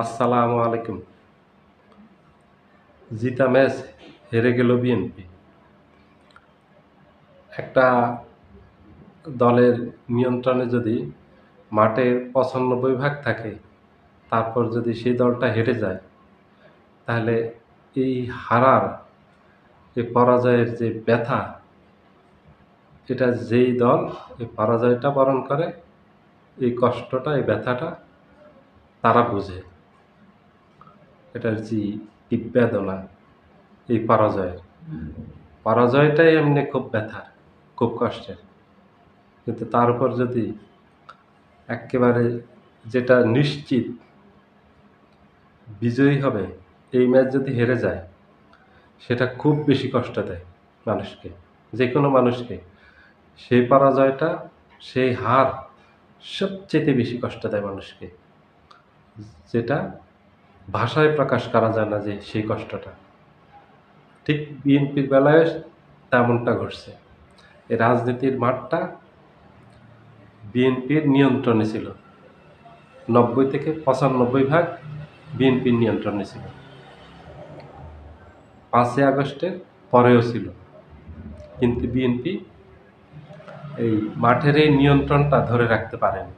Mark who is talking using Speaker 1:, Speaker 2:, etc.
Speaker 1: আসসালামু আলাইকুম। জিতা ম্যাচ, হেরে গেল বিএনপি। একটা দলের নিয়ন্ত্রণে যদি মাঠের ৯৫ ভাগ থাকে, তারপর যদি সেই দলটা হেরে যায়, তাহলে এই হারার, এই পরাজয়ের যে ব্যথা, এটা যেই দল এই পরাজয়টা বরণ করে, এই কষ্টটা, এই ব্যথাটা তারা বুঝে। এটার যে বেদনা, এই পরাজয়টাই এমনি খুব ব্যথার, খুব কষ্টের। কিন্তু তার উপর যদি এক্কেবারে যেটা নিশ্চিত বিজয়ী হবে, এই ম্যাচ যদি হেরে যায়, সেটা খুব বেশি কষ্ট দেয় মানুষকে, যে কোনো মানুষকে। সেই পরাজয়টা, সেই হার সবচেয়ে বেশি কষ্ট দেয় মানুষকে, যেটা ভাষায় প্রকাশ করা যায় না, যে সেই কষ্টটা। ঠিক বিএনপির বেলায় তেমনটা ঘটছে। এই রাজনীতির মাঠটা বিএনপির নিয়ন্ত্রণে ছিল। ৯০ থেকে ৯৫ ভাগ বিএনপির নিয়ন্ত্রণে ছিল। ৫ই আগস্টের পরেও ছিল। কিন্তু বিএনপি এই মাঠের এই নিয়ন্ত্রণটা ধরে রাখতে পারেনি।